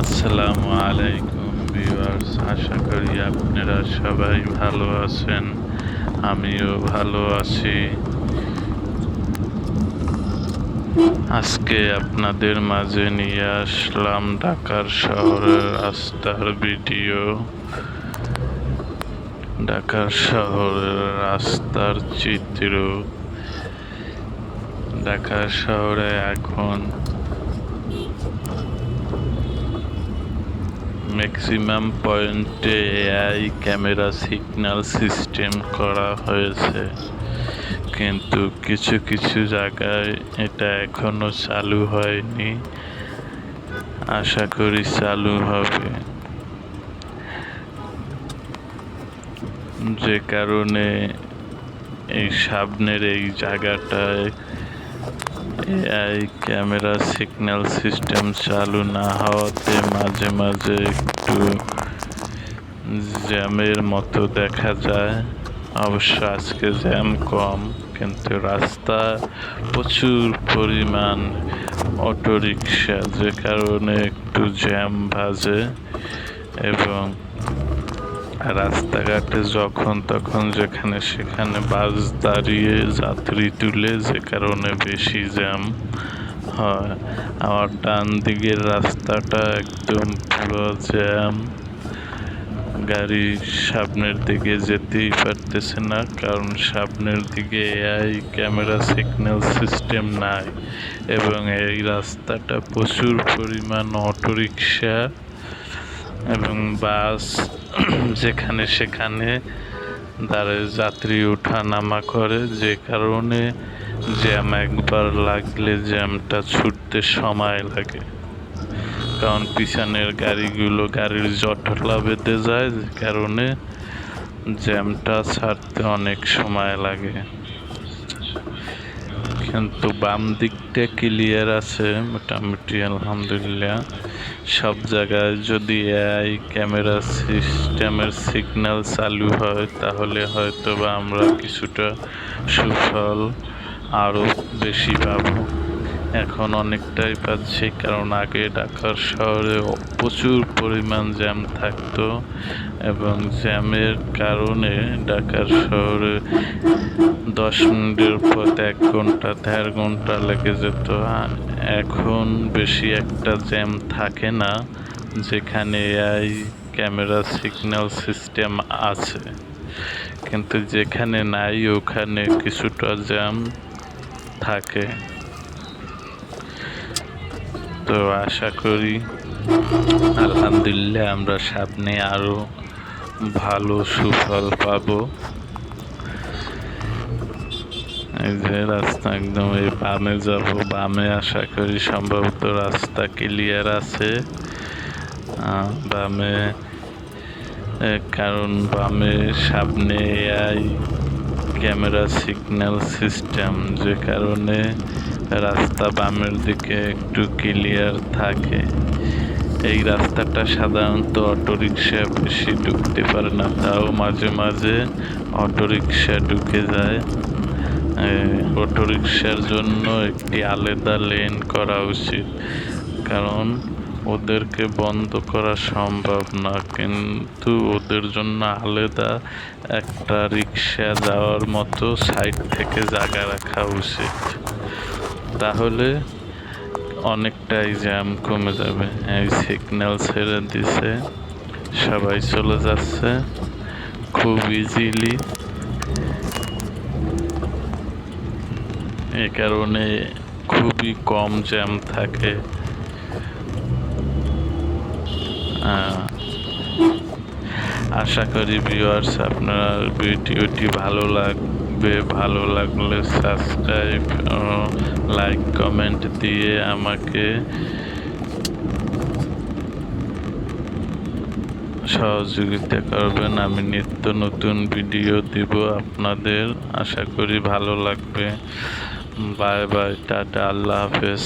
আসসালামু আলাইকুম ভিউয়ার্স, আশা করি আপনারা সবাই ভালো আছেন। আমিও ভালো আছি। আজকে আপনাদের মাঝে নিয়ে আসলাম ঢাকার শহরের রাস্তার ভিডিও। ঢাকার শহরের রাস্তার চিত্র। ঢাকা শহরে এখন ম্যাক্সিমাম পয়েন্টে এআই ক্যামেরা সিগন্যাল সিস্টেম করা হয়েছে, কিন্তু কিছু কিছু জায়গায় এটা এখনো চালু হয়নি। আশা করি চালু হবে, যে কারণে এই সামনের এই জায়গাটায় এআই ক্যামেরা সিগন্যাল সিস্টেম চালু না হওয়াতে মাঝে মাঝে একটু জ্যামের মতো দেখা যায়। অবশ্য আজকে জ্যাম কম, কিন্তু রাস্তা প্রচুর পরিমাণ অটোরিকশা, যে কারণে একটু জ্যাম বাজে। এবং রাস্তাঘাটে যখন তখন যেখানে সেখানে বাস দাঁড়িয়ে যাত্রী তুলে, যে কারণে বেশি জ্যাম হয়। আমার ডান দিকের রাস্তাটা একদম পুরো জ্যাম, গাড়ি সামনের দিকে যেতেই পারতেছে না, কারণ সামনের দিকে এআই ক্যামেরা সিগন্যাল সিস্টেম নাই। এবং এই রাস্তাটা প্রচুর পরিমাণ অটোরিকশা এবং বাস যেখানে সেখানে দাঁড়িয়ে যাত্রী ওঠা নামা করে, যে কারণে জ্যাম একবার লাগলে জ্যামটা ছুটতে সময় লাগে। কারণ পিছনের গাড়ির জটলা বেঁধে যায়, যে কারণে জ্যামটা ছাড়তে অনেক সময় লাগে। কিন্তু বাম দিকটা ক্লিয়ার আছে মোটামুটি, আলহামদুলিল্লাহ। সব জায়গায় যদি এআই ক্যামেরা সিস্টেমের সিগন্যাল চালু হয়, তাহলে হয়তো বা আমরা কিছুটা সুফল আরও বেশি পাব। এখন অনেকটাই পাচ্ছি, কারণ আগে ঢাকার শহরে প্রচুর পরিমাণ জ্যাম থাকতো, এবং জ্যামের কারণে ঢাকার শহরে 10 মিনিটের পথ 1 ঘন্টা 1.5 ঘন্টা লেগে যেত। এখন বেশি একটা জ্যাম থাকে না, যেখানে এআই ক্যামেরা সিগন্যাল সিস্টেম আছে। কিন্তু যেখানে নাই, ওখানে কিছুটা জ্যাম থাকে। তো আশা করি আলহামদুলিল্লাহ আমরা সামনে আরো ভালো সুফল পাবো। এই যে রাস্তা একদম এই বামে যাব, বামে আশা করি সম্ভবত রাস্তা ক্লিয়ার আছে। বামে কারণ বামে সামনে এআই ক্যামেরা সিগন্যাল সিস্টেম, যে কারণে রাস্তা বামের দিকে একটু ক্লিয়ার থাকে। এই রাস্তাটা সাধারণত অটোরিকশা বেশি ঢুকতে পারে না, তাও মাঝে মাঝে অটোরিকশা ঢুকে যায়। অটোরিকশার জন্য একটি আলাদা লেন করা উচিত, কারণ ওদেরকে বন্ধ করা সম্ভব না, কিন্তু ওদের জন্য আলাদা একটা রিক্সা যাওয়ার মতো সাইড থেকে জায়গা রাখা উচিত। তাহলে অনেকটাই জ্যাম কমে যাবে। এই সিগন্যাল ছেড়ে দিছে, সবাই চলে যাচ্ছে খুব ইজিলি। এ কারণে খুবই কম জ্যাম থাকে। আশা করি ভিউয়ার্স আপনার ভিডিওটি ভালো লাগবে। ভালো লাগলে সাবস্ক্রাইব, লাইক, কমেন্ট দিয়ে আমাকে সহযোগিতা করবেন। আমি নিত্য নতুন ভিডিও দিব আপনাদের, আশা করি ভালো লাগবে। বাই বাই, টাটা, আল্লাহ হাফেজ।